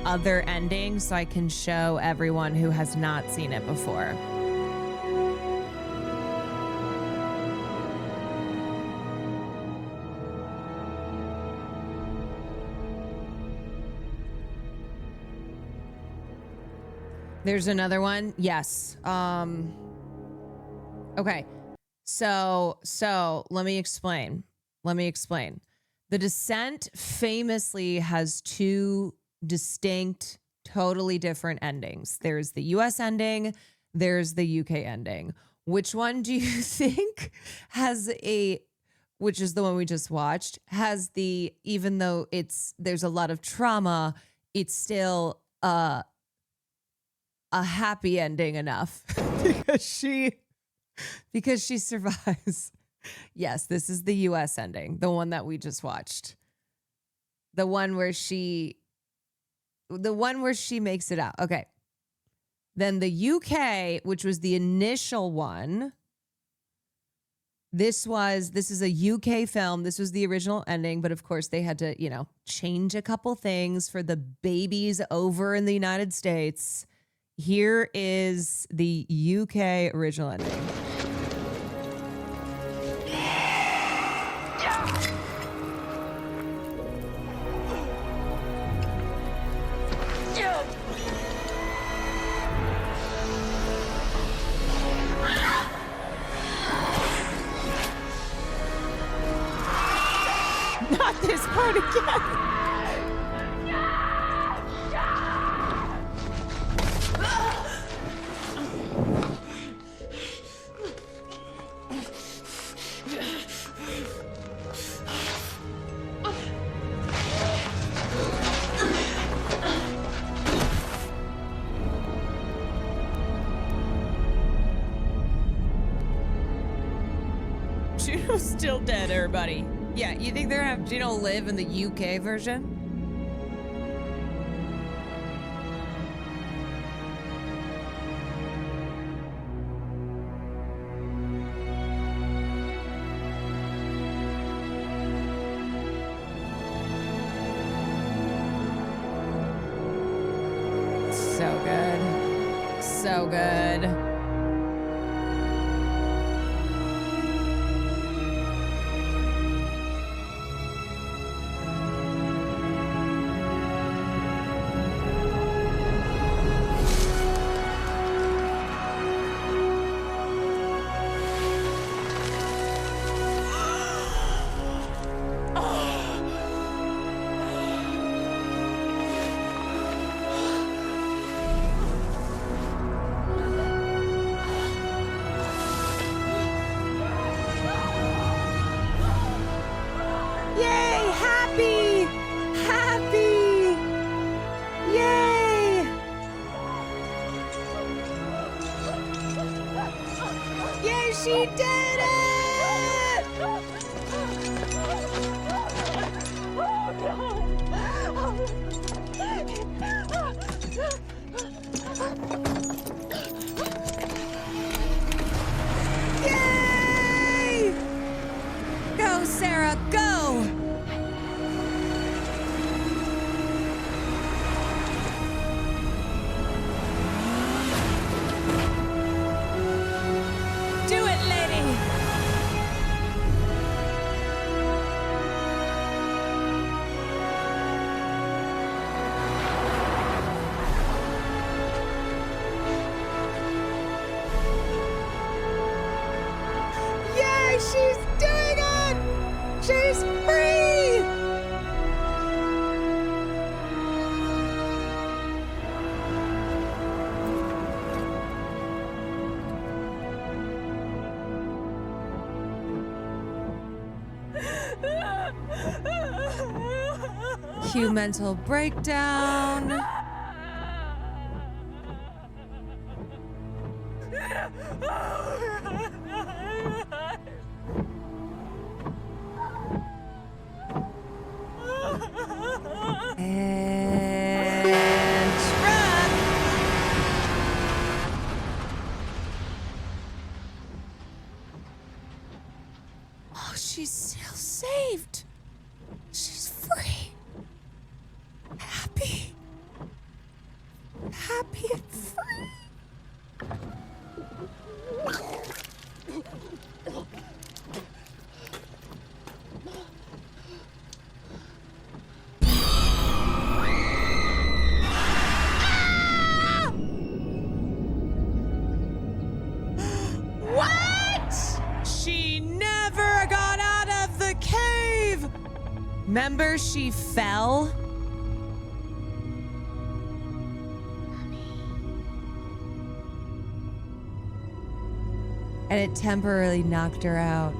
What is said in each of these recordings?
other ending so I can show everyone who has not seen it before. There's another one. Yes. Okay. So let me explain. The Descent famously has two distinct, totally different endings. There's the US ending, there's the UK ending. Which one do you think which is the one we just watched, has even though there's a lot of trauma, it's still a happy ending enough because she survives. Yes, this is the US ending, the one that we just watched. The one where she makes it out. Okay. Then the UK, which was the initial one. This is a UK film. This was the original ending, but of course they had to, change a couple things for the babies over in the United States. Here is the UK original ending. Not this part again. Juno's still dead, everybody. Yeah, you think they're gonna have Juno live in the UK version? So good. So good. She did it! Yay! Go, Sarah, go! She's doing it! She's free! Cue mental breakdown. And truck. Oh, she's still saved. She's free. Happy. Remember she fell? And it temporarily knocked her out.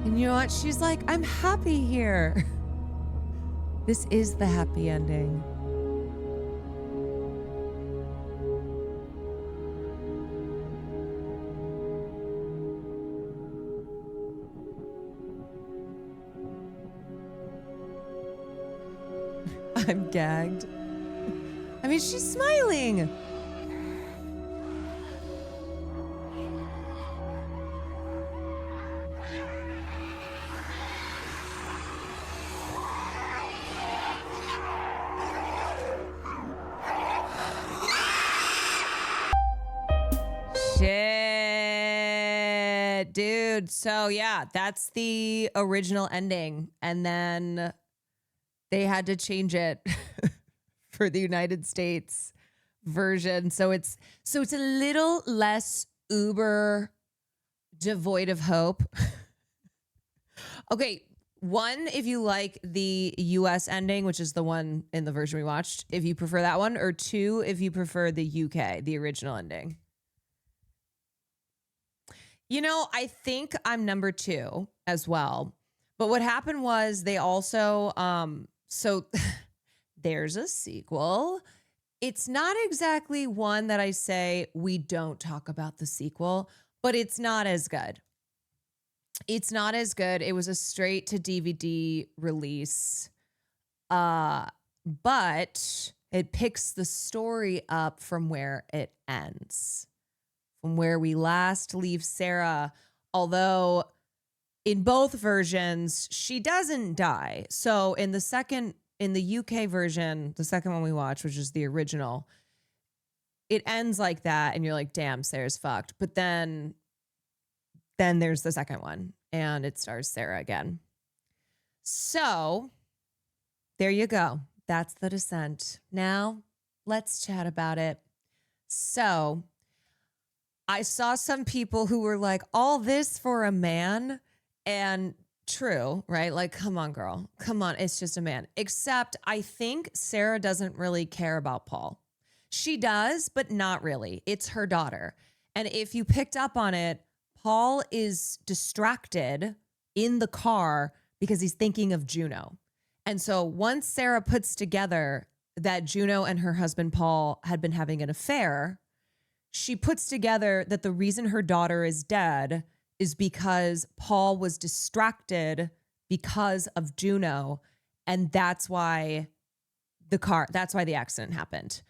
And you know what? She's like, I'm happy here. This is the happy ending. I'm gagged. I mean, she's smiling. Shit, dude. So yeah, that's the original ending. And then they had to change it for the United States version. So it's a little less uber devoid of hope. Okay, one, if you like the US ending, which is the one in the version we watched, if you prefer that one, or two, if you prefer the UK, the original ending. You know, I think I'm number two as well. But what happened was they also, so there's a sequel. It's not exactly one that I say we don't talk about the sequel, but it's not as good. It's not as good. It was a straight to DVD release. But it picks the story up from where it ends. From where we last leave Sarah, although in both versions, she doesn't die. So in the UK version, the second one we watched, which is the original, it ends like that. And you're like, damn, Sarah's fucked. But then there's the second one and it stars Sarah again. So there you go. That's The Descent. Now let's chat about it. So I saw some people who were like, all this for a man. And true, right? Like, come on, girl. Come on. It's just a man. Except I think Sarah doesn't really care about Paul. She does, but not really. It's her daughter. And if you picked up on it, Paul is distracted in the car because he's thinking of Juno. And so once Sarah puts together that Juno and her husband Paul had been having an affair, she puts together that the reason her daughter is dead is because Paul was distracted because of Juno. And that's why the accident happened.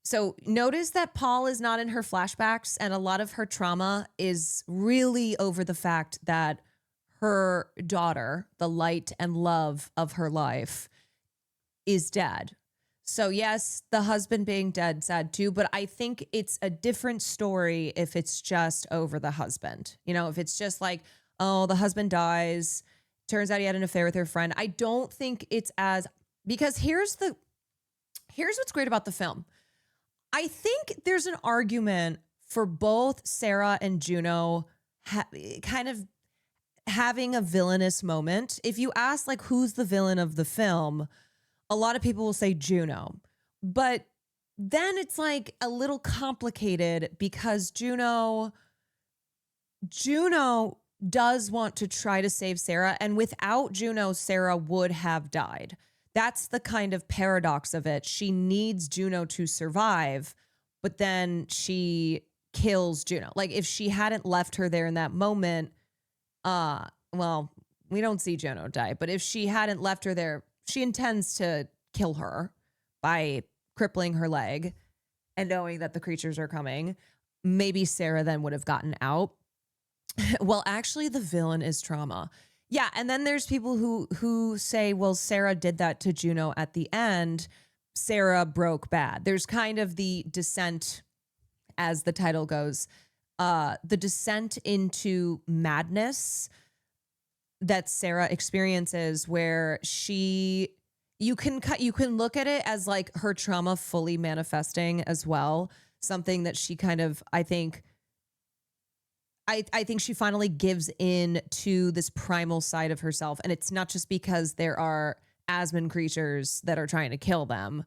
So notice that Paul is not in her flashbacks, and a lot of her trauma is really over the fact that her daughter, the light and love of her life, is dead. So yes, the husband being dead, sad too, but I think it's a different story if it's just over the husband. You know, if it's just like, oh, the husband dies, turns out he had an affair with her friend. I don't think it's as, because here's what's great about the film. I think there's an argument for both Sarah and Juno kind of having a villainous moment. If you ask like who's the villain of the film, a lot of people will say Juno, but then it's like a little complicated because Juno does want to try to save Sarah, and without Juno, Sarah would have died. That's the kind of paradox of it. She needs Juno to survive, but then she kills Juno. Like if she hadn't left her there in that moment, well, we don't see Juno die, but if she hadn't left her there, she intends to kill her by crippling her leg and knowing that the creatures are coming. Maybe Sarah then would have gotten out. Well, actually, the villain is trauma. Yeah, and then there's people who say, well, Sarah did that to Juno at the end. Sarah broke bad. There's kind of the descent, as the title goes, the descent into madness that Sarah experiences, where she you can look at it as like her trauma fully manifesting as well. Something that she kind of, I think she finally gives in to this primal side of herself. And it's not just because there are Asmon creatures that are trying to kill them.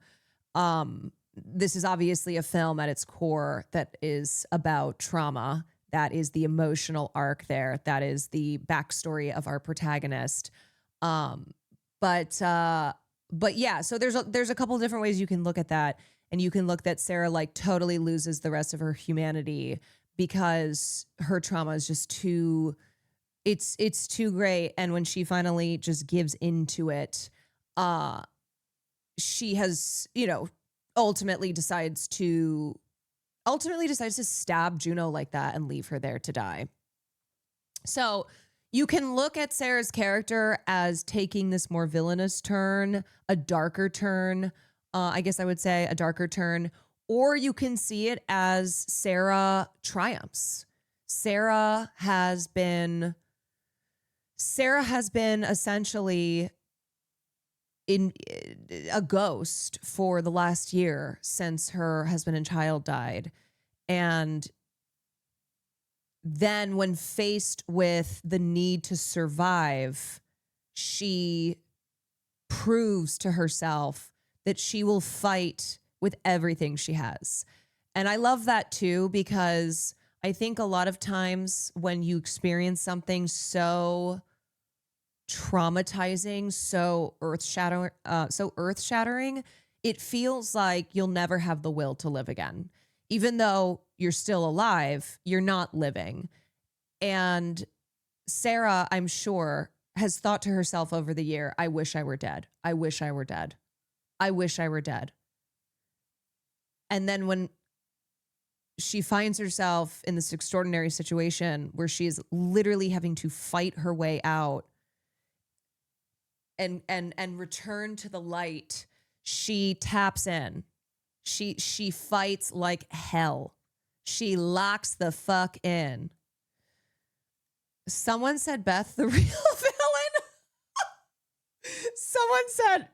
This is obviously a film at its core that is about trauma. That is the emotional arc there. That is the backstory of our protagonist. But yeah, so there's a couple different ways you can look at that. And you can look that Sarah like totally loses the rest of her humanity because her trauma is just too, it's too great. And when she finally just gives into it, she has, ultimately decides to stab Juno like that and leave her there to die. So you can look at Sarah's character as taking this more villainous turn, a darker turn, I guess I would say a darker turn, or you can see it as Sarah triumphs. Sarah has been essentially in a ghost for the last year since her husband and child died. And then when faced with the need to survive, she proves to herself that she will fight with everything she has. And I love that too, because I think a lot of times when you experience something so traumatizing, so earth-shattering, it feels like you'll never have the will to live again. Even though you're still alive, you're not living. And Sarah, I'm sure, has thought to herself over the year, I wish I were dead. I wish I were dead. I wish I were dead. And then when she finds herself in this extraordinary situation where she is literally having to fight her way out and return to the light, she taps in. She fights like hell. She locks the fuck in. Someone said Beth the real villain. Someone said,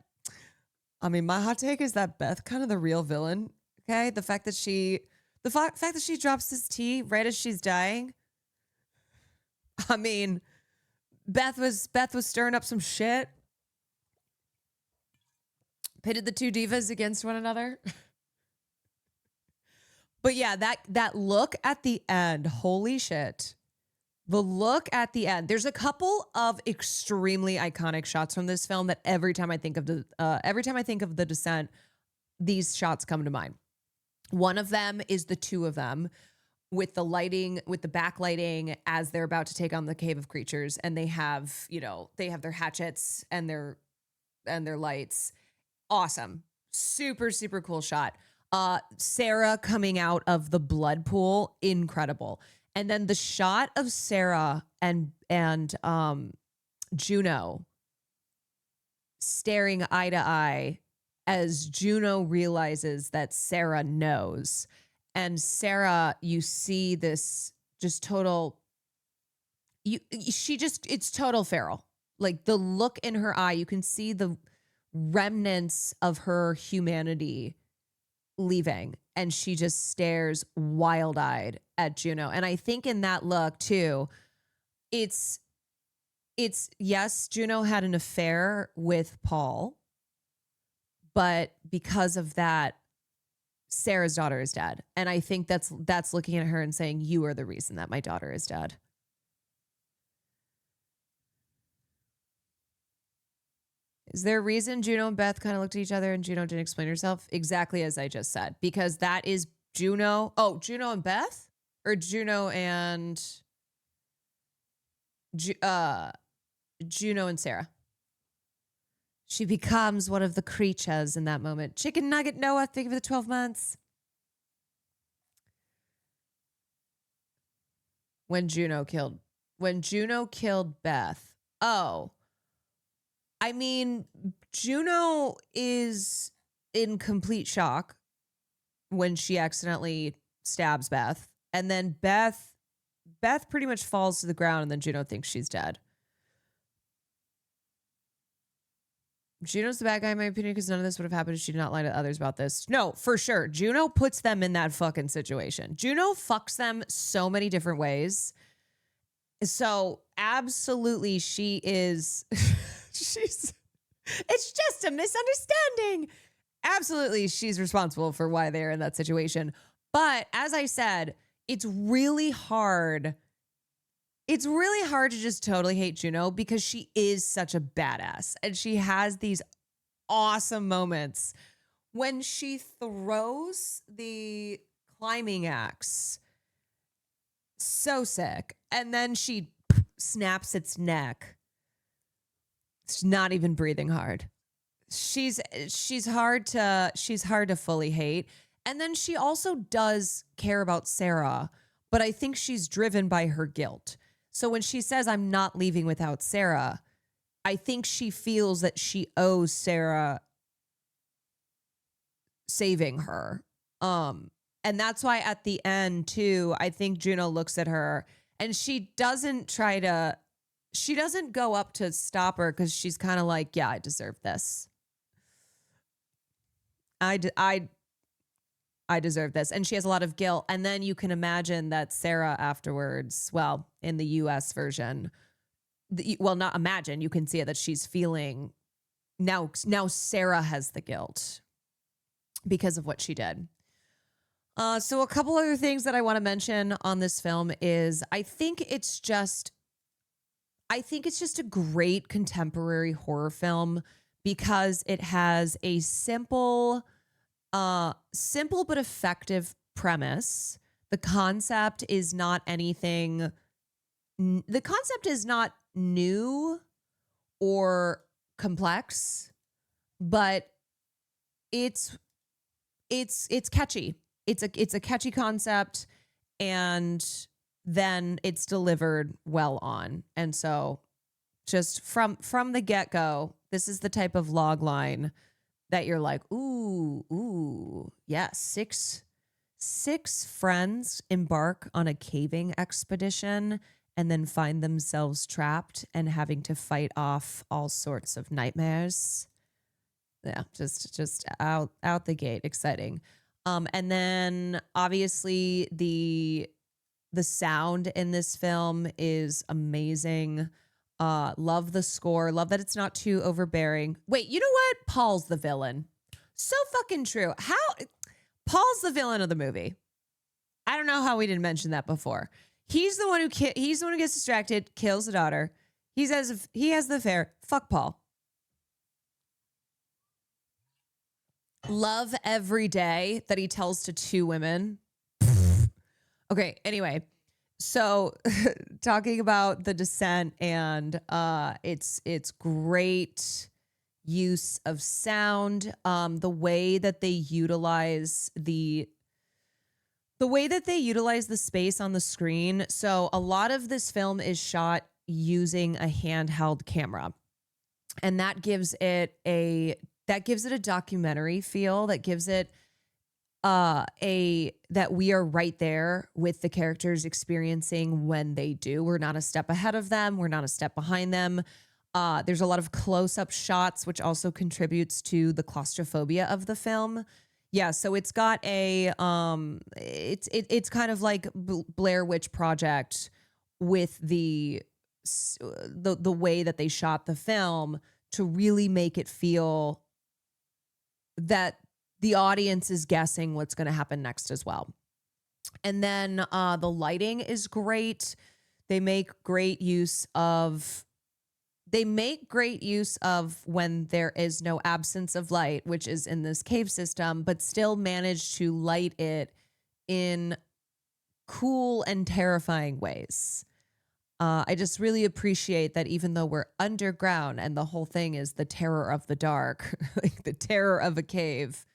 I mean, my hot take is that Beth kind of the real villain. Okay, the fact that she drops this tea right as she's dying. I mean, Beth was stirring up some shit. Pitted the two divas against one another. But yeah, that look at the end, holy shit. The look at the end. There's a couple of extremely iconic shots from this film that every time I think of the Descent, these shots come to mind. One of them is the two of them with the lighting, with the backlighting as they're about to take on the Cave of Creatures, and they have their hatchets and their lights. Awesome. Super, super cool shot. Sarah coming out of the blood pool, incredible. And then the shot of Sarah and Juno staring eye to eye as Juno realizes that Sarah knows. And Sarah, you see this just total, it's total feral. Like the look in her eye, you can see the remnants of her humanity leaving, and she just stares wild-eyed at Juno. And I think in that look too, it's yes, Juno had an affair with Paul, but because of that, Sarah's daughter is dead. And I think that's looking at her and saying, you are the reason that my daughter is dead. Is there a reason Juno and Beth kind of looked at each other and Juno didn't explain herself? Exactly as I just said. Because that is Juno. Oh, Juno and Beth? Or Juno and... Juno and Sarah. She becomes one of the creatures in that moment. Chicken Nugget Noah, think of the 12 months. When Juno killed Beth. Oh. I mean, Juno is in complete shock when she accidentally stabs Beth. And then Beth pretty much falls to the ground, and then Juno thinks she's dead. Juno's the bad guy, in my opinion, because none of this would have happened if she did not lie to others about this. No, for sure. Juno puts them in that fucking situation. Juno fucks them so many different ways. So absolutely she is, it's just a misunderstanding. Absolutely she's responsible for why they're in that situation. But as I said, it's really hard. It's really hard to just totally hate Juno because she is such a badass and she has these awesome moments when she throws the climbing axe. So sick. And then she snaps its neck. It's not even breathing hard. She's hard to fully hate. And then she also does care about Sarah, but I think she's driven by her guilt. So when she says, I'm not leaving without Sarah, I think she feels that she owes Sarah saving her. And that's why at the end too, I think Juno looks at her and she doesn't go up to stop her because she's kind of like, yeah, I deserve this. I deserve this. And she has a lot of guilt. And then you can imagine that Sarah afterwards, well, in the US version, not imagine, you can see it that she's feeling now Sarah has the guilt because of what she did. So a couple other things that I want to mention on this film is I think it's just a great contemporary horror film because it has a simple but effective premise. The concept is not anything. The concept is not new or complex, but it's catchy. It's a catchy concept, and then it's delivered well on. And so, just from the get go, this is the type of log line that you're like, ooh, yes. Six friends embark on a caving expedition and then find themselves trapped and having to fight off all sorts of nightmares. Yeah, just out the gate, exciting. And then obviously the sound in this film is amazing. Love the score. Love that it's not too overbearing. Wait, you know what? Paul's the villain. So fucking true. Paul's the villain of the movie. I don't know how we didn't mention that before. He's the one who gets distracted, kills the daughter. He has the affair. Fuck Paul. Love every day that he tells to two women. Okay, anyway. So talking about The Descent and it's great use of sound, the way that they utilize the space on the screen. So a lot of this film is shot using a handheld camera, and that gives it a documentary feel, that gives it that we are right there with the characters experiencing when they do. We're not a step ahead of them. We're not a step behind them. There's a lot of close-up shots, which also contributes to the claustrophobia of the film. Yeah, so it's got a it's kind of like Blair Witch Project with the way that they shot the film to really make it feel that the audience is guessing what's going to happen next as well. And then the lighting is great. They make great use of when there is no absence of light, which is in this cave system, but still manage to light it in cool and terrifying ways. I just really appreciate that even though we're underground and the whole thing is the terror of the dark, like the terror of a cave,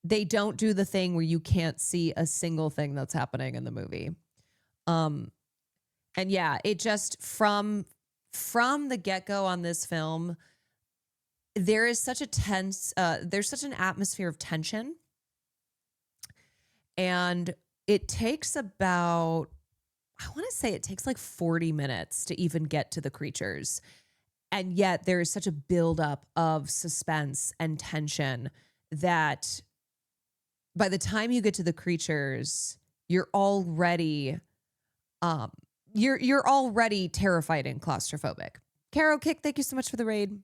they don't do the thing where you can't see a single thing that's happening in the movie. And yeah, it just from the get-go on this film, there is such a there's such an atmosphere of tension. And it takes about, I want to say it takes like 40 minutes to even get to the creatures. And yet there is such a buildup of suspense and tension that by the time you get to the creatures, you're already um you're already terrified and claustrophobic. Caro Kick, thank you so much for the raid.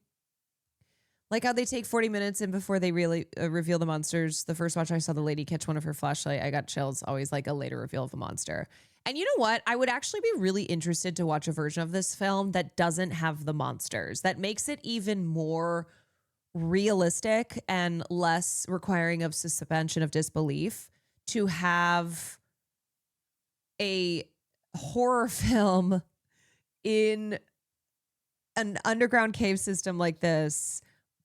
Like how they take 40 minutes and before they really reveal the monsters. The first watch I saw the lady catch one of her flashlight, I got chills. Always like a later reveal of the monster. And you know what? I would actually be really interested to watch a version of this film that doesn't have the monsters, that makes it even more realistic and less requiring of suspension of disbelief, to have a horror film in an underground cave system like this,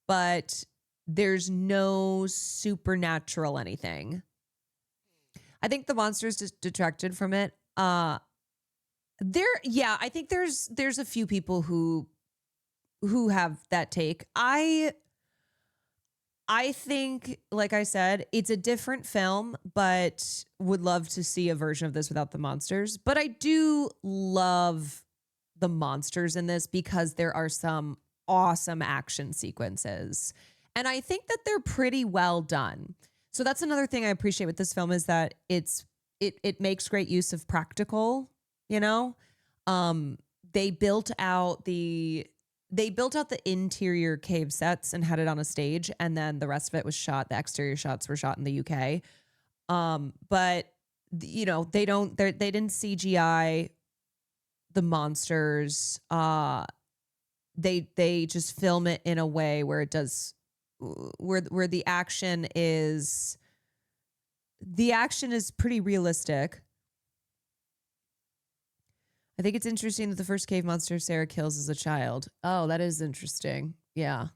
but there's no supernatural anything. I think the monsters just detracted from it. I think there's a few people who have that take. I think, like I said, it's a different film, but would love to see a version of this without the monsters. But I do love the monsters in this because there are some awesome action sequences. And I think that they're pretty well done. So that's another thing I appreciate with this film, is that it makes great use of practical, you know? They built out the interior cave sets and had it on a stage, and then the rest of it was shot. The exterior shots were shot in the UK. But you know, they didn't CGI the monsters. They just film it in a way where it does, where the action is pretty realistic. I think it's interesting that the first cave monster Sarah kills as a child. Oh, that is interesting. Yeah.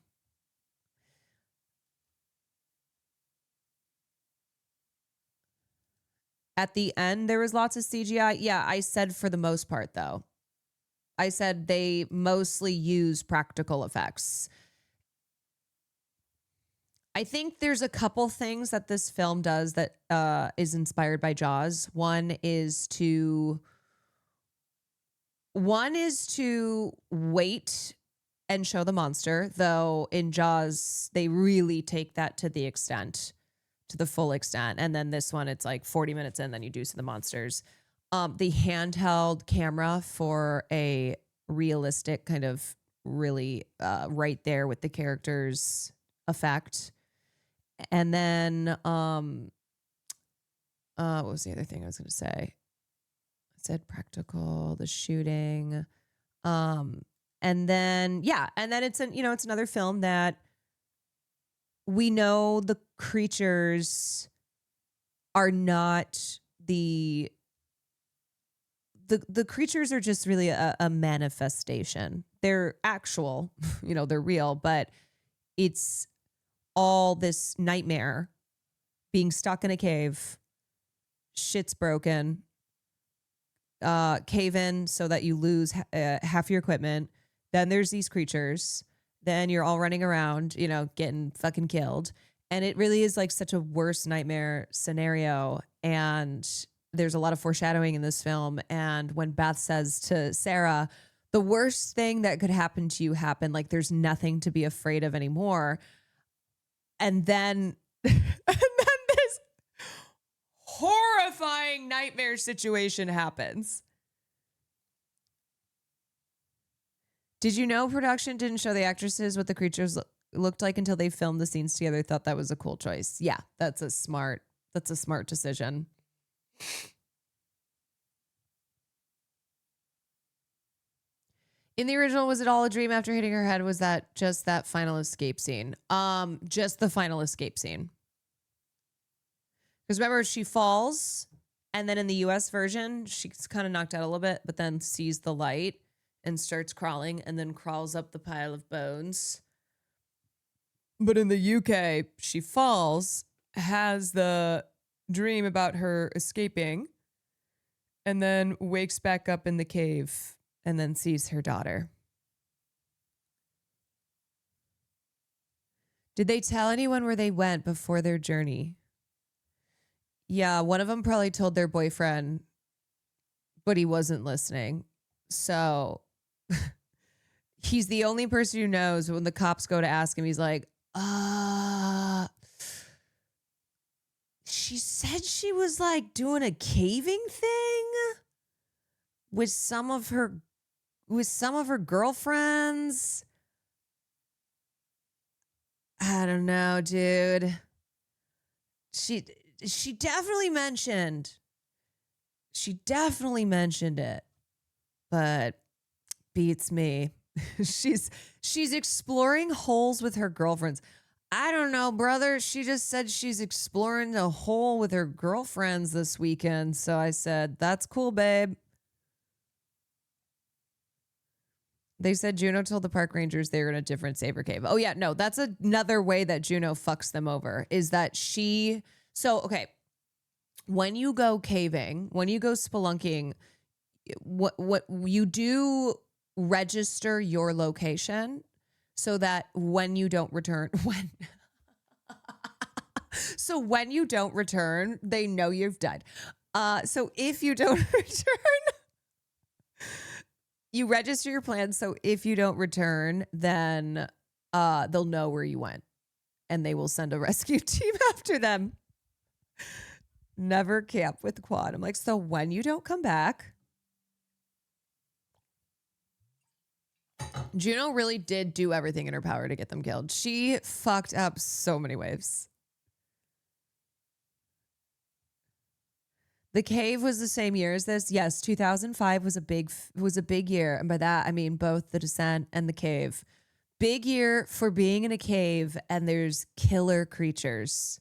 At the end, there was lots of CGI. Yeah, I said for the most part, though. I said they mostly use practical effects. I think there's a couple things that this film does that is inspired by Jaws. One is to wait and show the monster, though in Jaws, they really take that to the full extent. And then this one, it's like 40 minutes in, then you do see the monsters. The handheld camera for a realistic kind of really right there with the characters effect. And then what was the other thing I was going to say? I said practical, the shooting. And then it's it's another film that we know the creatures are not the creatures are just really a manifestation. They're actual, they're real, but it's all this nightmare, being stuck in a cave, shit's broken, cave in so that you lose half your equipment. Then there's these creatures. Then you're all running around, getting fucking killed. And it really is like such a worst nightmare scenario. And there's a lot of foreshadowing in this film. And when Beth says to Sarah, the worst thing that could happen to you happened, like there's nothing to be afraid of anymore. And then, this horrifying nightmare situation happens. Did you know production didn't show the actresses what the creatures looked like until they filmed the scenes together? Thought that was a cool choice. Yeah, that's a smart decision. In the original, was it all a dream after hitting her head? Was that just that final escape scene? Just the final escape scene. Because remember, she falls, and then in the US version, she's kind of knocked out a little bit, but then sees the light and starts crawling, and then crawls up the pile of bones. But in the UK, she falls, has the dream about her escaping, and then wakes back up in the cave, and then sees her daughter. Did they tell anyone where they went before their journey? Yeah, one of them probably told their boyfriend, but he wasn't listening. So He's the only person who knows when the cops go to ask him, he's like, she said she was like doing a caving thing with some of her girlfriends. I don't know, dude. She definitely mentioned it, but beats me. she's exploring holes with her girlfriends. I don't know, brother. She just said she's exploring a hole with her girlfriends this weekend. So I said, that's cool, babe. They said Juno told the park rangers they were in a different saber cave. Oh, yeah. No, that's another way that Juno fucks them over is that okay. When you go caving, when you go spelunking, what you do register your location so that when you don't return, when you don't return, they know you've died. So if you don't return, you register your plans. So if you don't return, then they'll know where you went and they will send a rescue team after them. Never camp with Quad. I'm like, so when you don't come back, Juno really did do everything in her power to get them killed. She fucked up so many waves. The cave was the same year as this. Yes, 2005 was a big year, and by that I mean both the descent and the cave. Big year for being in a cave and there's killer creatures.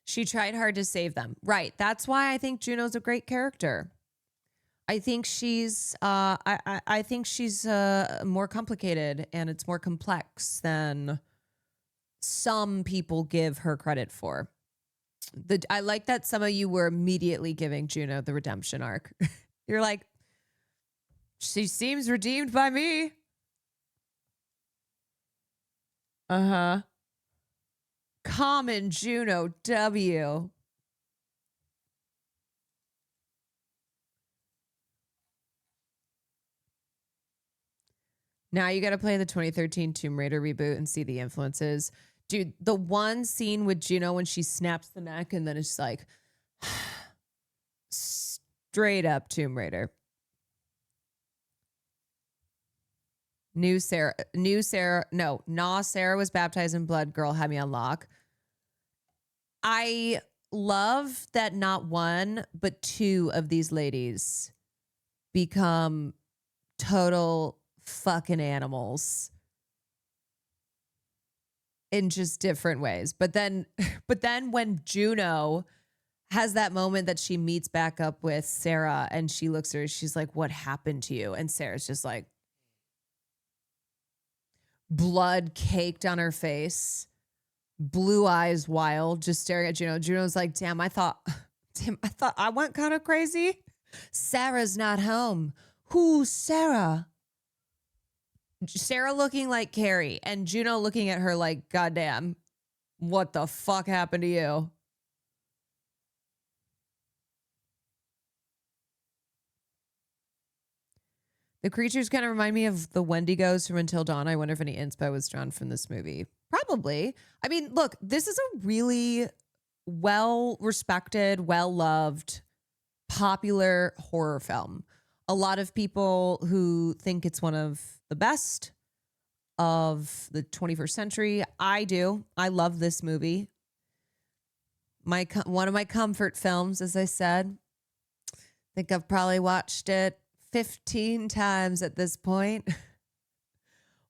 She tried hard to save them. Right. That's why I think Juno's a great character. I think she's I think she's more complicated and it's more complex than some people give her credit for. I like that some of you were immediately giving Juno the redemption arc. You're like, she seems redeemed by me. Uh-huh. Common Juno W. Now you got to play the 2013 Tomb Raider reboot and see the influences. Dude, the one scene with Juno when she snaps the neck and then it's like straight up Tomb Raider. Sarah was baptized in blood. Girl had me on lock. I love that not one, but two of these ladies become total fucking animals in just different ways. But then when Juno has that moment that she meets back up with Sarah and she looks at her, she's like, what happened to you? And Sarah's just like, blood caked on her face, blue eyes wild, just staring at Juno. Juno's like, damn, I thought I went kind of crazy. Sarah's not home. Who's Sarah? Sarah looking like Carrie and Juno looking at her like, goddamn, what the fuck happened to you? The creatures kind of remind me of the Wendigos from Until Dawn. I wonder if any inspo was drawn from this movie. Probably. I mean, look, this is a really well-respected, well-loved, popular horror film. A lot of people who think it's one of the best of the 21st century. I do. I love this movie. One of my comfort films, as I said. I think I've probably watched it 15 times at this point.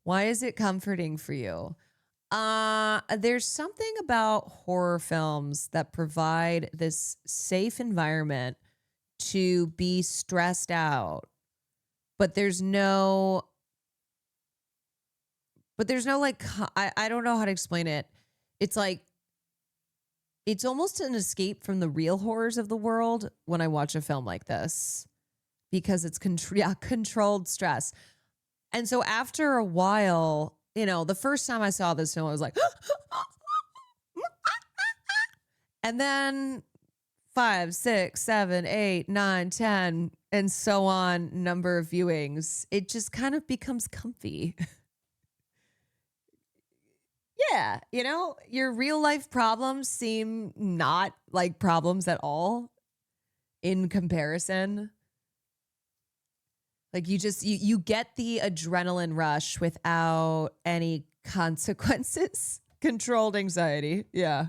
Why is it comforting for you? There's something about horror films that provide this safe environment to be stressed out, but there's no like, I don't know how to explain it. It's like, it's almost an escape from the real horrors of the world when I watch a film like this, because it's controlled stress. And so after a while, you know, the first time I saw this film, I was like, and then 5, 6, 7, 8, 9, 10, and so on number of viewings, it just kind of becomes comfy. Yeah, you know, your real life problems seem not like problems at all in comparison. Like you get the adrenaline rush without any consequences. Controlled anxiety. Yeah.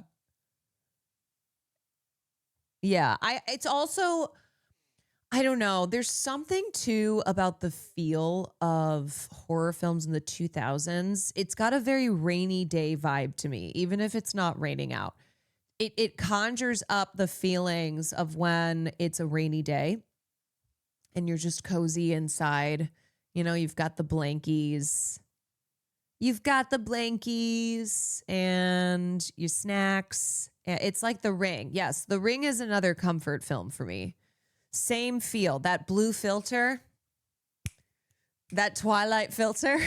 Yeah. It's also, I don't know. There's something too about the feel of horror films in the 2000s. It's got a very rainy day vibe to me, even if it's not raining out. It conjures up the feelings of when it's a rainy day and you're just cozy inside. You know, you've got the blankies. You've got the blankies and your snacks. It's like The Ring. Yes, The Ring is another comfort film for me. Same feel. That blue filter, that Twilight filter.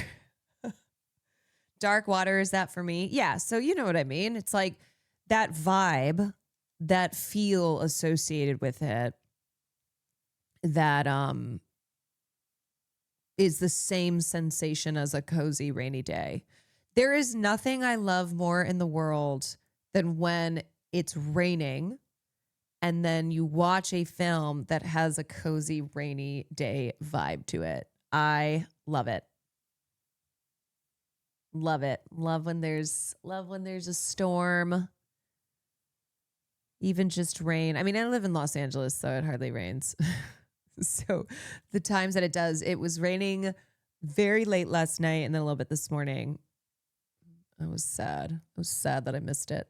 Dark Water is that for me. Yeah, so you know what I mean. It's like that vibe, that feel associated with it that is the same sensation as a cozy rainy day. There is nothing I love more in the world than when it's raining and then you watch a film that has a cozy rainy day vibe to it. I love it. Love it. Love when there's a storm. Even just rain. I mean, I live in Los Angeles, so it hardly rains. So the times that it does, it was raining very late last night and then a little bit this morning. I was sad. I was sad that I missed it.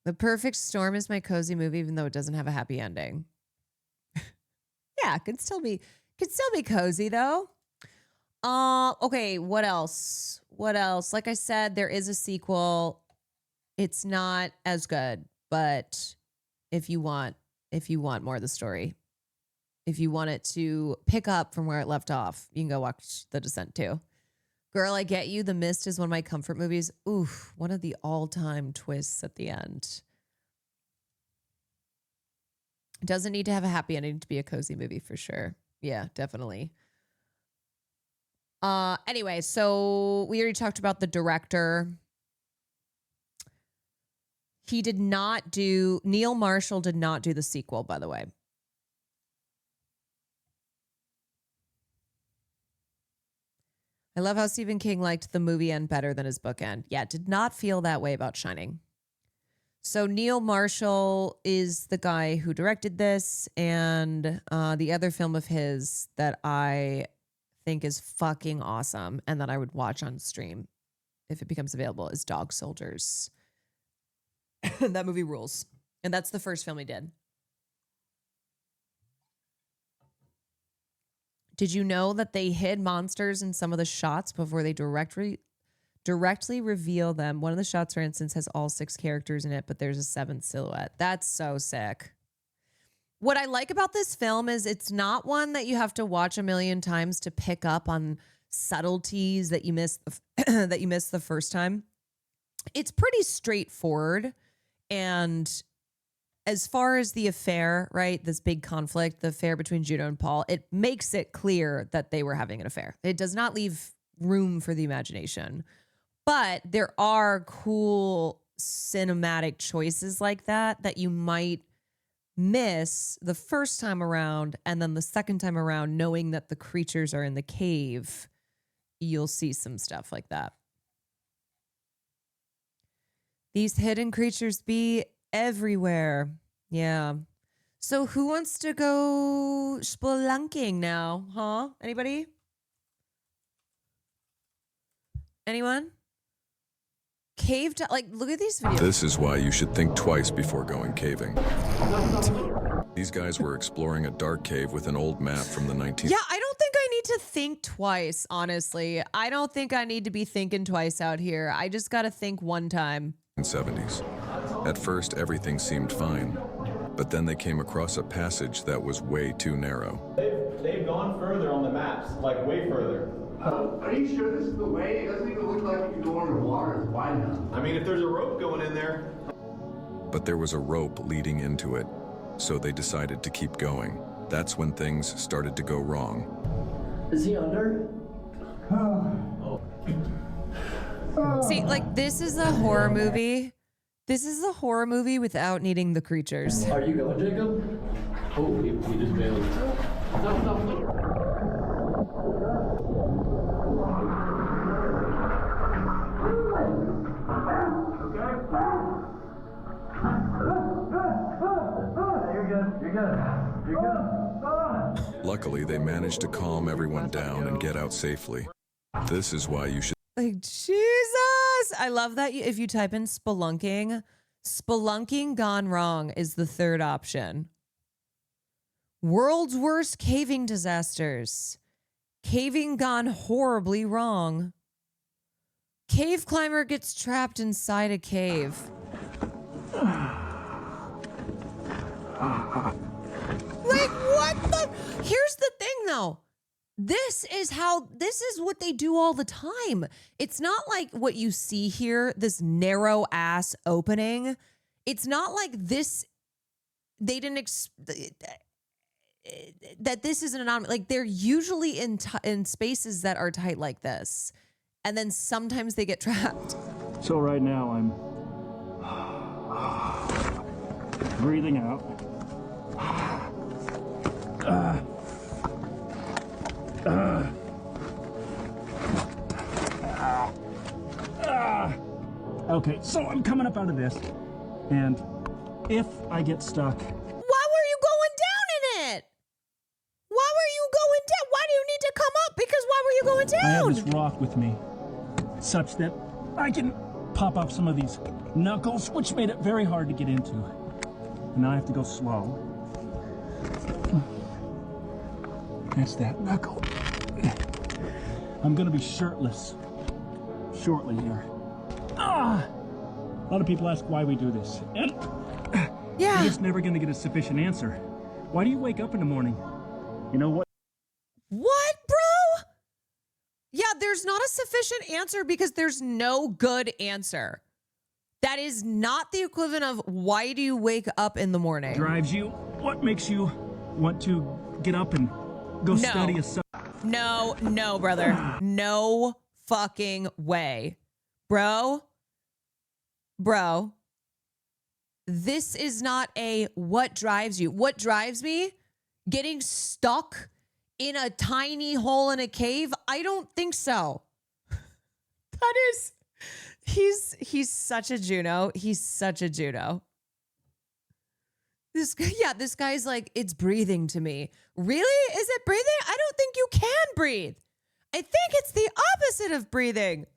The Perfect Storm is my cozy movie, even though it doesn't have a happy ending. Yeah, it could still be cozy though. Okay, what else? What else? Like I said, there is a sequel. It's not as good, but if you want more of the story, if you want it to pick up from where it left off, you can go watch The Descent too. Girl, I Get You. The Mist is one of my comfort movies. Oof, one of the all-time twists at the end. It doesn't need to have a happy ending to be a cozy movie for sure. Yeah, definitely. Anyway, so we already talked about the director. Neil Marshall did not do the sequel, by the way. I love how Stephen King liked the movie end better than his book end. Yeah, did not feel that way about Shining. So Neil Marshall is the guy who directed this, and the other film of his that I think is fucking awesome and that I would watch on stream if it becomes available is Dog Soldiers. That movie rules. And that's the first film he did. Did you know that they hid monsters in some of the shots before they directly reveal them? One of the shots, for instance, has all 6 characters in it, but there's a 7th silhouette. That's so sick. What I like about this film is it's not one that you have to watch a million times to pick up on subtleties that you missed that you missed the first time. It's pretty straightforward. And as far as the affair, right, this big conflict, the affair between Juno and Paul, it makes it clear that they were having an affair. It does not leave room for the imagination. But there are cool cinematic choices like that you might miss the first time around, and then the second time around, knowing that the creatures are in the cave, you'll see some stuff like that. These hidden creatures be everywhere. Yeah. So who wants to go spelunking now? Huh? Anybody? Anyone? Caved, like, look at these videos. This is why you should think twice before going caving. These guys were exploring a dark cave with an old map from the 19th. Yeah, I don't think I need to think twice, honestly. I don't think I need to be thinking twice out here. I just got to think one time. 70s. At first, everything seemed fine, but then they came across a passage that was way too narrow. They've gone further on the maps, like way further. Are you sure this is the way? It doesn't even look like you can go underwater. It's wide enough. I mean, if there's a rope going in there. But there was a rope leading into it, so they decided to keep going. That's when things started to go wrong. Is he under? See, like, this is a horror movie. This is a horror movie without needing the creatures. Are you going, Jacob? Oh, he just bailed. Luckily, they managed to calm everyone down and get out safely. This is why you should Like, Jesus! I love that if you type in spelunking, spelunking gone wrong is the third option. World's worst caving disasters. Caving gone horribly wrong. Cave climber gets trapped inside a cave. Like, what the? Here's the thing, though. This is what they do all the time. It's not like what you see here, this narrow ass opening. It's not like this. They didn't that this is an anomaly. Like, they're usually in spaces that are tight like this, and then sometimes they get trapped. So right now I'm breathing out. Okay, so I'm coming up out of this, and if I get stuck... Why were you going down in it? Why were you going down? Why do you need to come up? Because why were you going down? I have this rock with me, such that I can pop up some of these knuckles, which made it very hard to get into. And now I have to go slow. That's that knuckle. I'm gonna be shirtless shortly here. A lot of people ask why we do this. And Yeah. you're just never gonna get a sufficient answer. Why do you wake up in the morning? You know what? What, bro? Yeah, there's not a sufficient answer because there's no good answer. That is not the equivalent of why do you wake up in the morning? Drives you? What makes you want to get up and go study a subject? No, brother. No fucking way. Bro, this is not a what drives you. What drives me? Getting stuck in a tiny hole in a cave? I don't think so. That is, he's such a Juno. He's such a Juno. This guy's like, it's breathing to me. Really? Is it breathing? I don't think you can breathe. I think it's the opposite of breathing.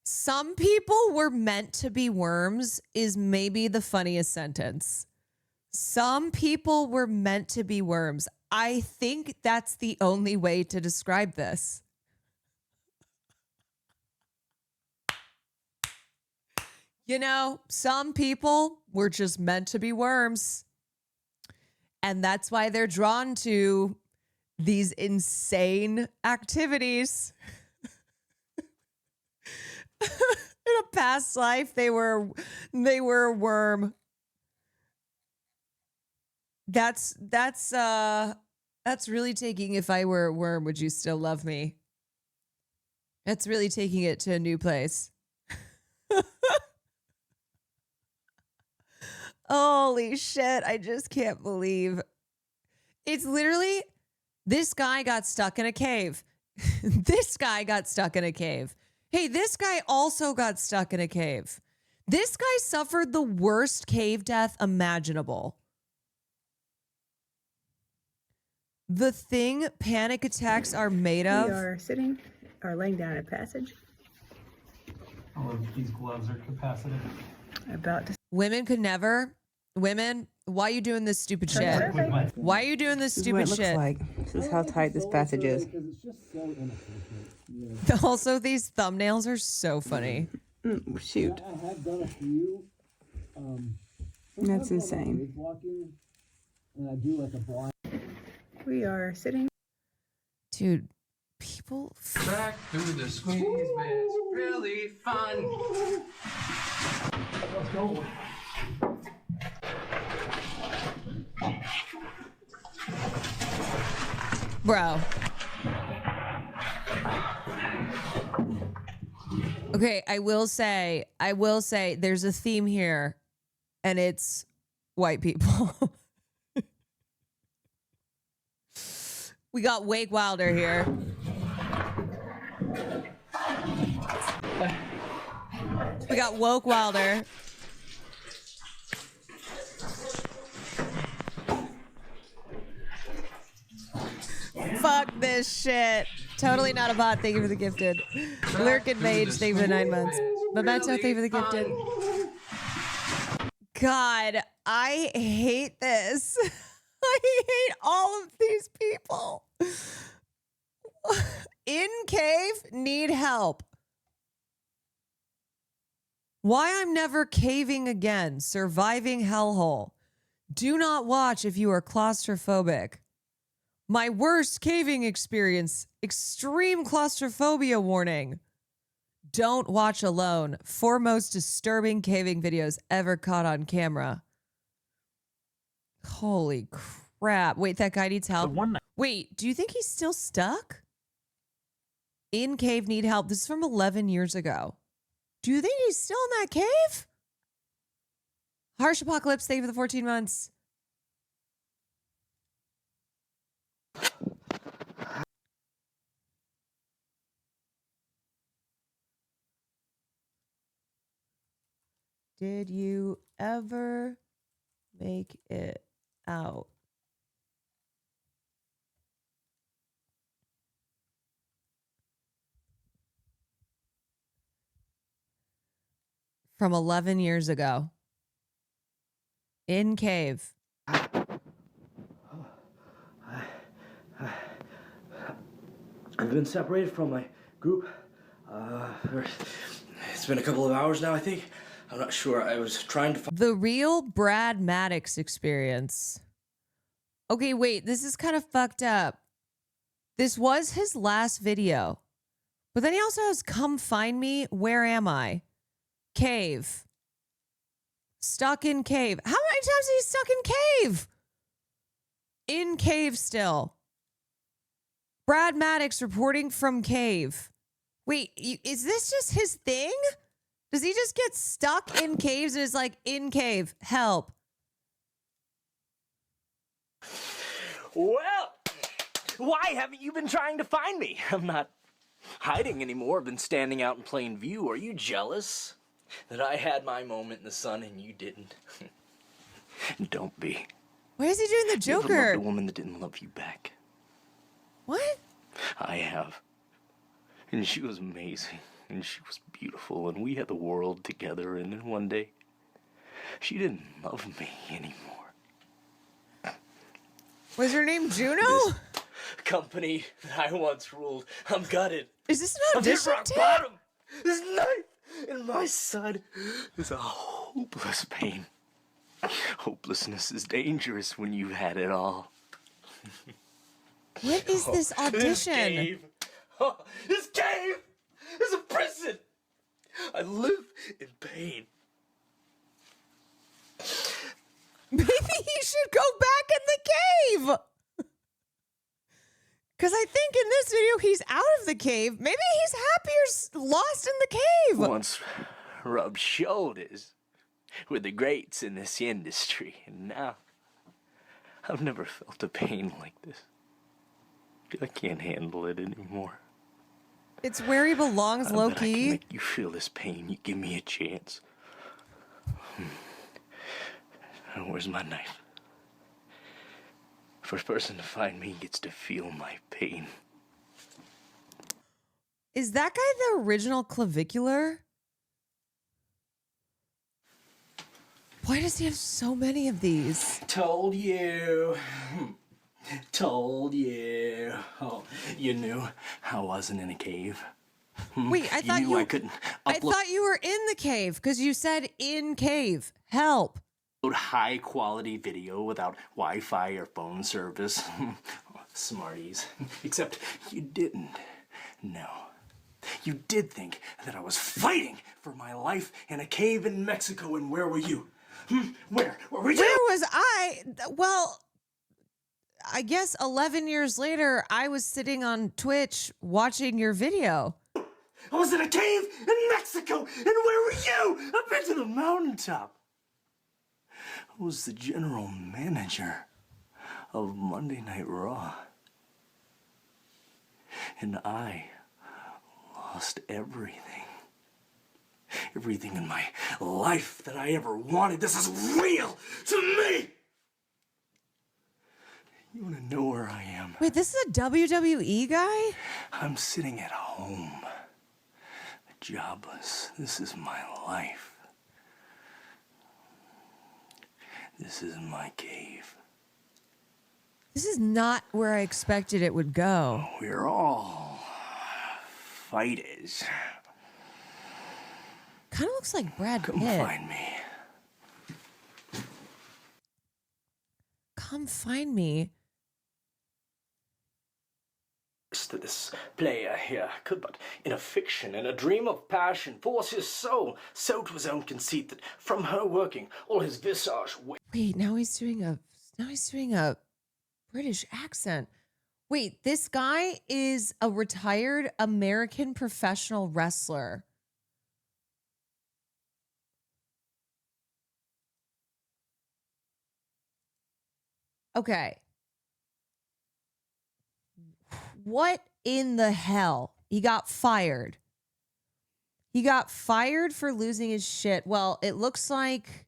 Some people were meant to be worms is maybe the funniest sentence. Some people were meant to be worms. I think that's the only way to describe this. You know, some people were just meant to be worms. And that's why they're drawn to these insane activities. In a past life, they were a worm. That's really taking if I were a worm, would you still love me? That's really taking it to a new place. Holy shit, I just can't believe. It's literally, this guy got stuck in a cave. This guy got stuck in a cave. Hey, this guy also got stuck in a cave. This guy suffered the worst cave death imaginable. The thing panic attacks are made of. We are sitting or laying down in a passage. All of these gloves are capacitive. About to Women could never. Women, why are you doing this stupid shit? survey. Why are you doing this This is what stupid it looks shit? like. This is how tight this passage is. Also, these thumbnails are so funny. Shoot. That's insane. and I do like a blind. We are sitting. Dude, people. Back through the squeeze, it's really fun. Let's go. Bro. Okay, I will say, there's a theme here, and it's white people. We got Wake Wilder here. We got Woke Wilder. Fuck this shit. Totally not a bot. Thank you for the gifted. Lurkin Mage, thank you for the 9 months. Memento, thank you for the gifted. God, I hate this. I hate all of these people. In cave, need help. Why I'm never caving again. Surviving hellhole. Do not watch if you are claustrophobic. My worst caving experience. Extreme claustrophobia warning. Don't watch alone. 4 most disturbing caving videos ever caught on camera. Holy crap. Wait, that guy needs help. Wait, do you think he's still stuck? In cave, need help. This is from 11 years ago. Do you think he's still in that cave? Harsh Apocalypse, thank you for the 14 months. Did you ever make it out? From 11 years ago. In cave. I've been separated from my group. It's been a couple of hours now, I think. I'm not sure. I was trying to find The real Brad Maddox experience. Okay, wait, this is kind of fucked up. This was his last video. But then he also has Come Find Me. Where am I? Cave. Stuck in cave. How many times is he stuck in cave? In cave still. Brad Maddox reporting from cave. Wait, is this just his thing? Does he just get stuck in caves and is like, in cave, help? Well, why haven't you been trying to find me? I'm not hiding anymore. I've been standing out in plain view. Are you jealous that I had my moment in the sun and you didn't? Don't be. Why is he doing the You ever Joker? loved a woman that didn't love you back? What? I have. And she was amazing. And she was beautiful. And we had the world together. And then one day, she didn't love me anymore. Was her name Juno? This company that I once ruled, I'm gutted. Is this an I'm hit audition rock tape? bottom. This knife in my side is a hopeless pain. Hopelessness is dangerous when you've had it all. What is this audition? This cave. Oh, this cave is a prison. I live in pain. Maybe he should go back in the cave. Because I think in this video, he's out of the cave. Maybe he's happier lost in the cave. Once rubbed shoulders with the greats in this industry, and now I've never felt a pain like this. I can't handle it anymore. It's where he belongs, I low bet I can key. make you feel this pain. You give me a chance. Where's my knife? First person to find me gets to feel my pain. Is that guy the original clavicular? Why does he have so many of these? Told you. Told you. Oh, you knew I wasn't in a cave. Wait, I thought you knew I couldn't I upload. thought you were in the cave because you said in cave. Help. high quality video without Wi-Fi or phone service. Smarties. Except you didn't. No. You did think that I was fighting for my life in a cave in Mexico, and where were you? Where were you? Where was I? Well, I guess 11 years later, I was sitting on Twitch watching your video. I was in a cave in Mexico, and where were you? Up into the mountaintop. I was the general manager of Monday Night Raw. And I lost everything. Everything in my life that I ever wanted. This is real to me! You wanna know where I am? Wait, this is a WWE guy? I'm sitting at home. Jobless. This is my life. This is my cave. This is not where I expected it would go. We're all fighters. Kind of looks like Brad Pitt. Come find me. Come find me. That this player here could but in a fiction, in a dream of passion, force his soul so to his own conceit that from her working all his visage. Wait, now he's doing a British accent. Wait, this guy is a retired American professional wrestler. Okay. What in the hell? He got fired. He got fired for losing his shit. Well, it looks like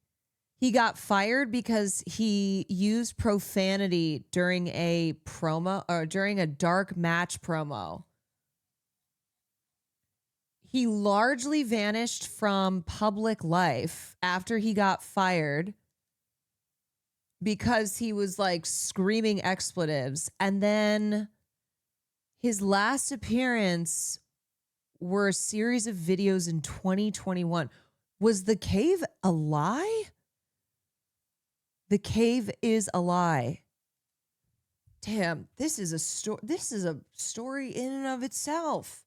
he got fired because he used profanity during a promo or during a dark match promo. He largely vanished from public life after he got fired because he was like screaming expletives. And then his last appearance were a series of videos in 2021. Was the cave a lie? The cave is a lie. Damn, this is a story. This is a story in and of itself.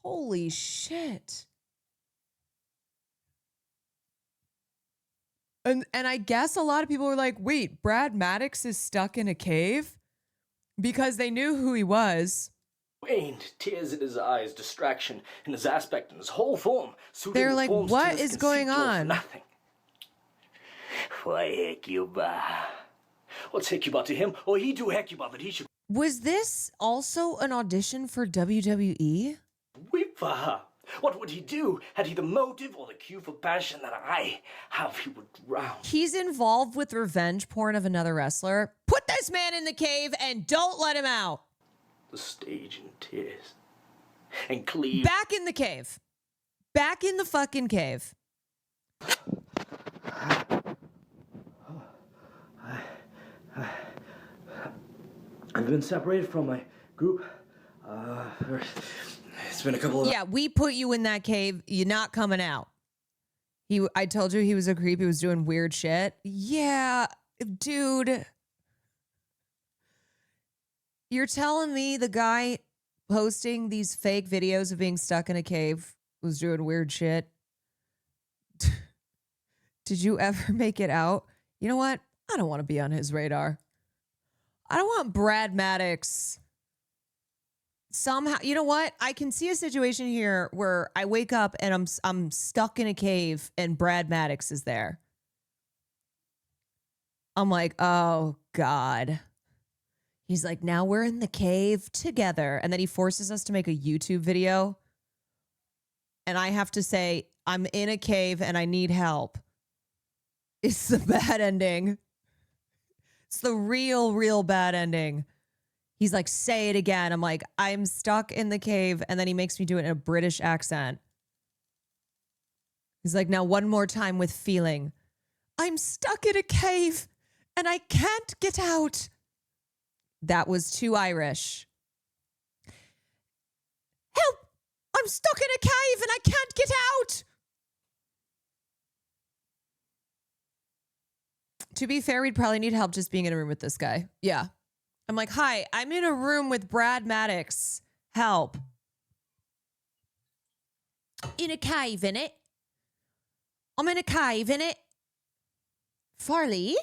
Holy shit. And I guess a lot of people were like, wait, Brad Maddox is stuck in a cave? Because they knew who he was. Waned, tears in his eyes, distraction in his aspect and his whole form. They're like, what is going on? Nothing. Why Hecuba? What's Hecuba to him? Or he to Hecuba that he should Was this also an audition for WWE? weep for her. What would he do? Had he the motive or the cue for passion that I have? He would drown. He's involved with revenge porn of another wrestler. Put this man in the cave and don't let him out. The stage in tears. And cleave. Back in the cave. Back in the fucking cave. I've been separated from my group. It's been a couple of... Yeah, we put you in that cave. You're not coming out. I told you he was a creep. He was doing weird shit. Yeah, dude. You're telling me the guy posting these fake videos of being stuck in a cave was doing weird shit? Did you ever make it out? You know what? I don't want to be on his radar. I don't want Brad Maddox. Somehow, you know what? I can see a situation here where I wake up and I'm stuck in a cave and Brad Maddox is there. I'm like, oh God. He's like, now we're in the cave together. And then he forces us to make a YouTube video. And I have to say, I'm in a cave and I need help. It's the bad ending. It's the real bad ending. He's like, say it again. I'm like, I'm stuck in the cave. And then he makes me do it in a British accent. He's like, now one more time with feeling. I'm stuck in a cave and I can't get out. That was too Irish. Help! I'm stuck in a cave and I can't get out. To be fair, we'd probably need help just being in a room with this guy. Yeah. I'm like, hi, I'm in a room with Brad Maddox. Help. In a cave, innit? I'm in a cave, innit? Farley?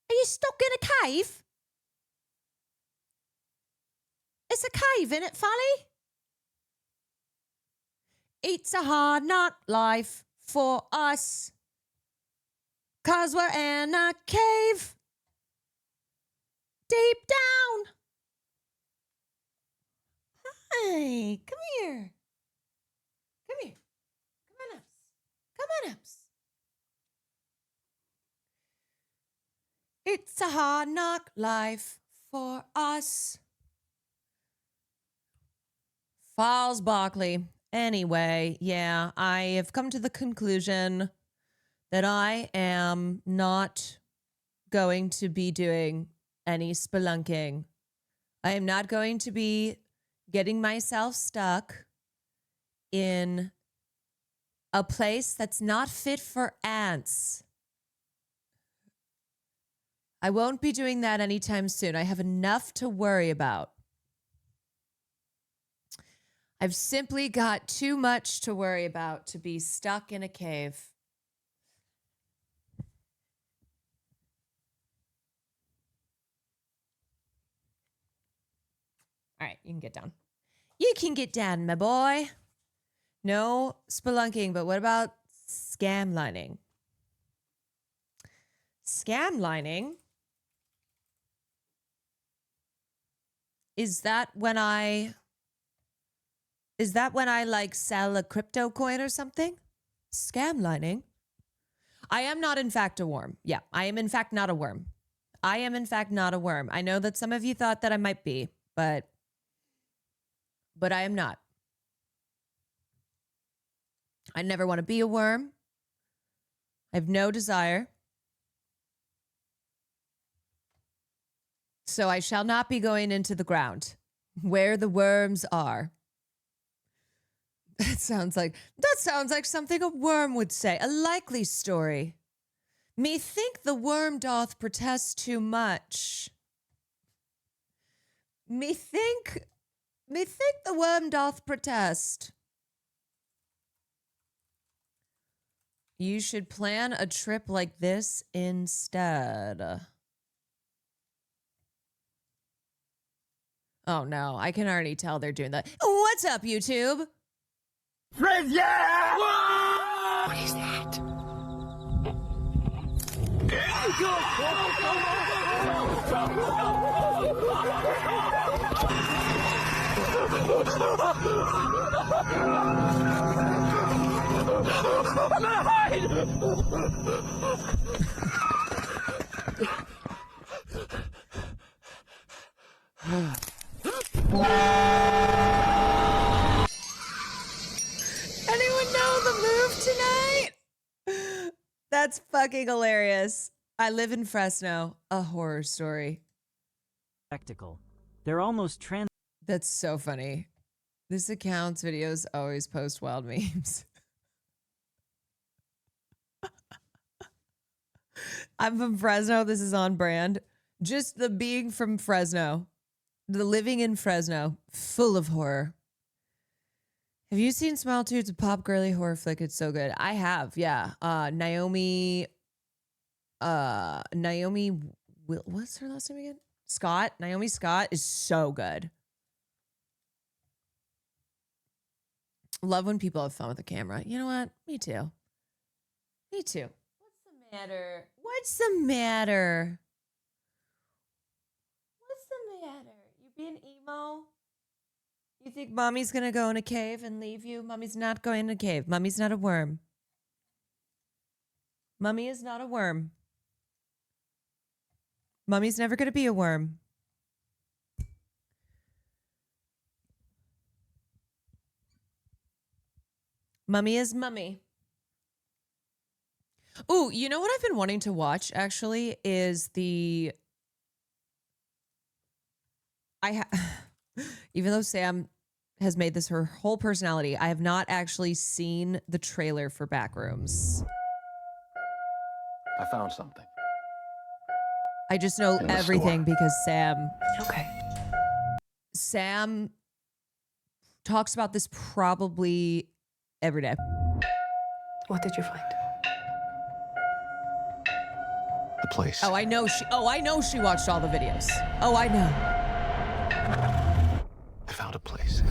Are you stuck in a cave? It's a cave, innit, Farley? It's a hard knock life for us. 'Cause we're in a cave. Deep down. Hi, come here. Come here. Come on, Ups. Come on, Ups. It's a hard knock life for us. Falls Barkley. Anyway, yeah, I have come to the conclusion that I am not going to be doing any spelunking. I am not going to be getting myself stuck in a place that's not fit for ants. I won't be doing that anytime soon. I have enough to worry about. I've simply got too much to worry about to be stuck in a cave. All right, you can get down. You can get down, my boy. No spelunking, but what about scam lining? Scam lining? Is that when I like sell a crypto coin or something? Scam lining? I am not in fact a worm. Yeah, I am in fact not a worm. I am in fact not a worm. I know that some of you thought that I might be, but I am not. I never want to be a worm. I have no desire. So I shall not be going into the ground where the worms are. That sounds like something a worm would say. A likely story. Methink the worm doth protest too much. Methink the worm doth protest. You should plan a trip like this instead. Oh no, I can already tell they're doing that. What's up, YouTube? Frizz, yeah! What is that? Anyone know the move tonight? That's fucking hilarious. I live in Fresno. A horror story. Spectacle. They're almost trans. That's so funny. This account's videos always post wild memes. I'm from Fresno. This is on brand. Just the being from Fresno. The living in Fresno. Full of horror. Have you seen Smallitude's pop girly horror flick? It's so good. I have, yeah. Naomi, what's her last name again? Scott. Naomi Scott is so good. Love when people have fun with the camera. You know what? Me too. Me too. What's the matter? What's the matter? What's the matter? You being emo? You think mommy's gonna go in a cave and leave you? Mommy's not going in a cave. Mommy's not a worm. Mommy is not a worm. Mommy's never gonna be a worm. Mummy is mummy. Ooh, you know what I've been wanting to watch actually is the even though Sam has made this her whole personality, I have not actually seen the trailer for Backrooms. I found something. I just know In the everything store. because Sam Okay. talks about this probably every day. What did you find? The place. I know she watched all the videos. Oh, I know. I found a place.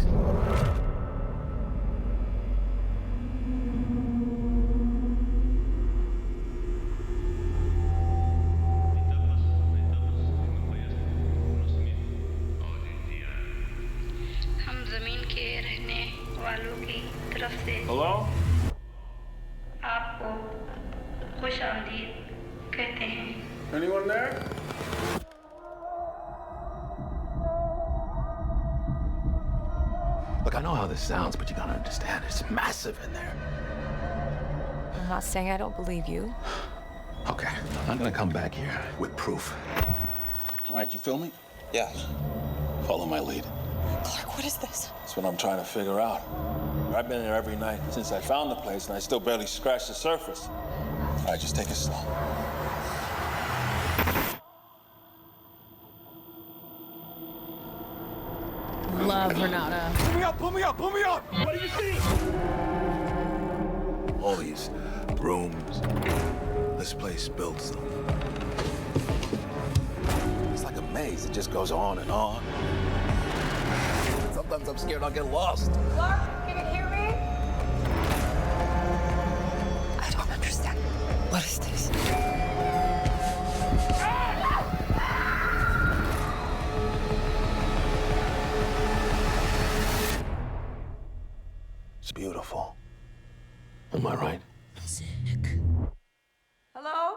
Hello? Anyone there? Look, I know how this sounds, but you gotta understand, it's massive in there. I'm not saying I don't believe you. Okay, I'm gonna come back here with proof. All right, you feel me? Yeah. Follow my lead. Clark, what is this? That's what I'm trying to figure out. I've been here every night since I found the place, and I still barely scratched the surface. All right, just take it slow. Love Renata. Pull me up, pull me up, pull me up! What do you see? All these rooms. This place builds them. It's like a maze. It just goes on and on. Sometimes I'm scared I'll get lost. Clark, can you hear me? I don't understand. What is this? It's beautiful. Am I right? Sick. Hello?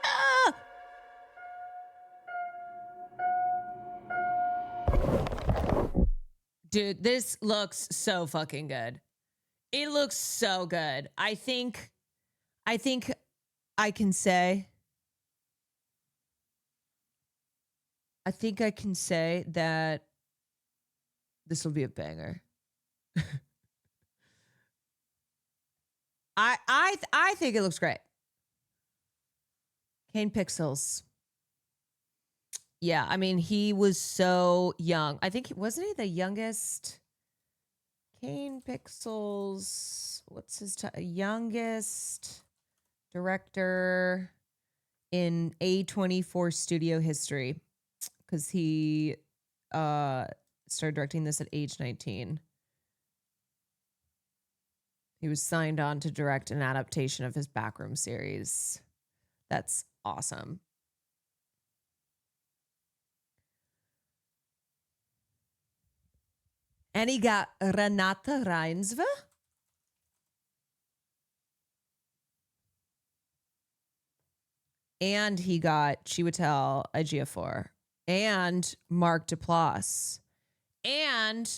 Ah! Dude, this looks so fucking good. It looks so good. I think I can say that this will be a banger. I think it looks great. Kane Pixels. Yeah, I mean, he was so young. I think wasn't he the youngest? Kane Pixels. What's his youngest director in A24 studio history? Because he started directing this at age 19. He was signed on to direct an adaptation of his Backroom series. That's awesome. And he got Renata Reinsve. And he got Chiwetel Ejiofor. And Mark Duplass. And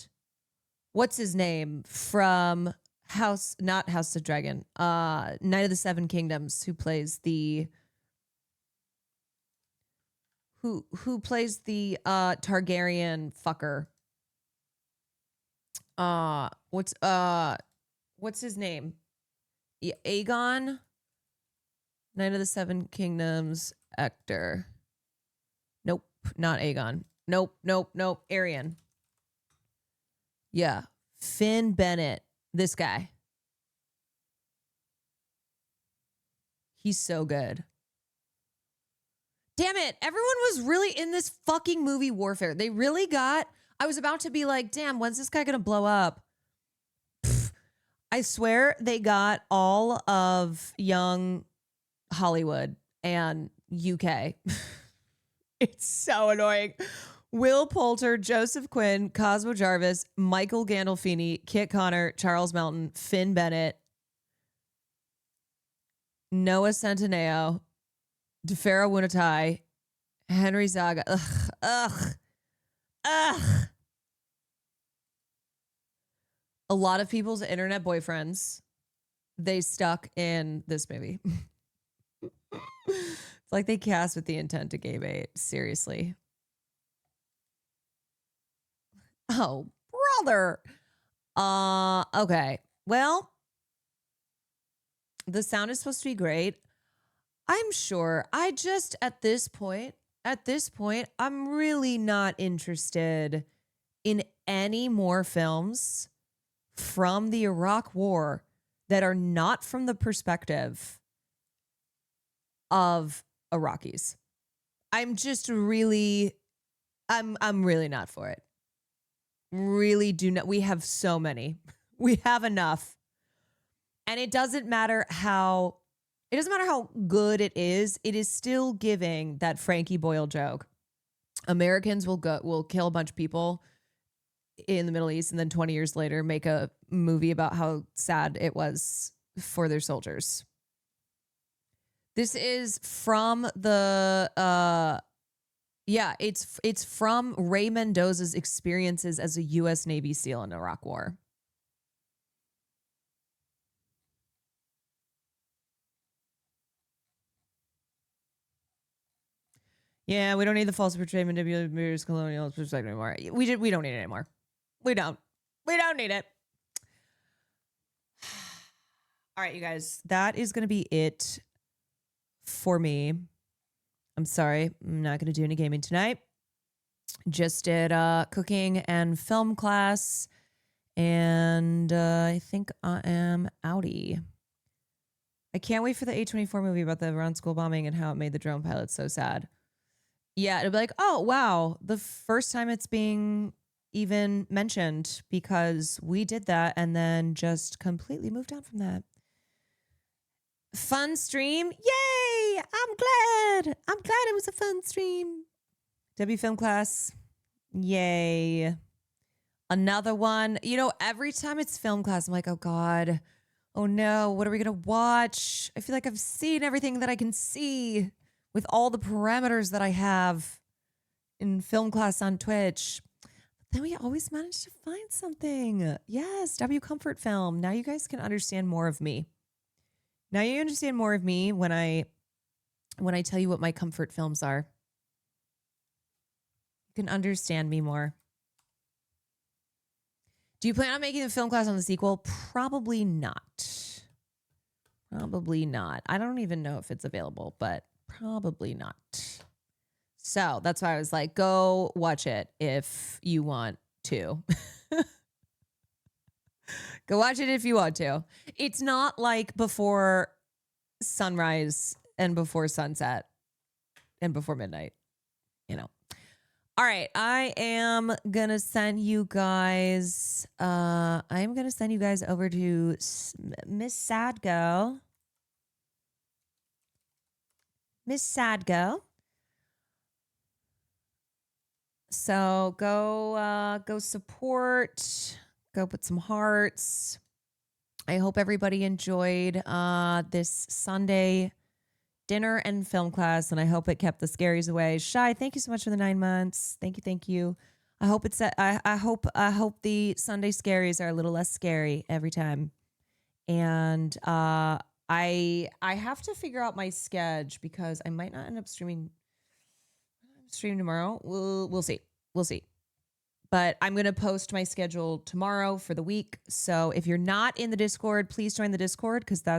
what's his name from not House of Dragon, Night of the Seven Kingdoms, who plays the Targaryen fucker. What's his name? Aegon? Night of the Seven Kingdoms actor. Nope, not Aegon. Nope. Arian. Yeah. Finn Bennett. This guy. He's so good. Damn it. Everyone was really in this fucking movie warfare. They really got... I was about to be like, damn, when's this guy going to blow up? Pfft. I swear they got all of young Hollywood and UK. It's so annoying. Will Poulter, Joseph Quinn, Cosmo Jarvis, Michael Gandolfini, Kit Connor, Charles Melton, Finn Bennett, Noah Centineo, DeFaro Wunatai, Henry Zaga. Ugh. A lot of people's internet boyfriends, they stuck in this movie. It's like they cast with the intent to gay bait. Seriously. Oh, brother. Okay. Well, the sound is supposed to be great. I'm sure. I just at this point, I'm really not interested in any more films from the Iraq War that are not from the perspective of Iraqis. I'm just really I'm really not for it. Really do not. We have so many. We have enough. And it doesn't matter how good it is. It is still giving that Frankie Boyle joke. Americans will kill a bunch of people in the Middle East and then 20 years later make a movie about how sad it was for their soldiers. This is from the it's from Ray Mendoza's experiences as a US Navy SEAL in the Iraq War. Yeah, we don't need the false portrayment of U.S. colonial perspective anymore. We don't need it anymore. We don't need it. All right, you guys, that is going to be it for me. I'm sorry, I'm not going to do any gaming tonight. Just did cooking and film class, and I think I am outie. I can't wait for the A24 movie about the Iran school bombing and how it made the drone pilots so sad. Yeah, it'll be like, oh, wow, the first time it's being even mentioned because we did that and then just completely moved on from that. Fun stream. Yay! I'm glad it was a fun stream. W Film Class. Yay. Another one. You know, every time it's film class, I'm like, oh, God. Oh, no. What are we going to watch? I feel like I've seen everything that I can see with all the parameters that I have in film class on Twitch. Then we always manage to find something. Yes, W Comfort Film. Now you guys can understand more of me. Now you understand more of me when I tell you what my comfort films are. You can understand me more. Do you plan on making the film class on the sequel? Probably not. Probably not. I don't even know if it's available, but probably not. So that's why I was like, go watch it if you want to. Go watch it if you want to. It's not like before sunrise and before sunset and before midnight, you know. All right, I am going to send you guys over to Miss Sadgo. Miss Sadgo. So go support, go put some hearts. I hope everybody enjoyed this Sunday dinner and film class, and I hope it kept the scaries away. Shy, thank you so much for the 9 months. Thank you. I hope it's I hope the Sunday scaries are a little less scary every time. And I have to figure out my schedule because I might not end up streaming tomorrow. We'll see. But I'm going to post my schedule tomorrow for the week. So if you're not in the Discord, please join the Discord because that's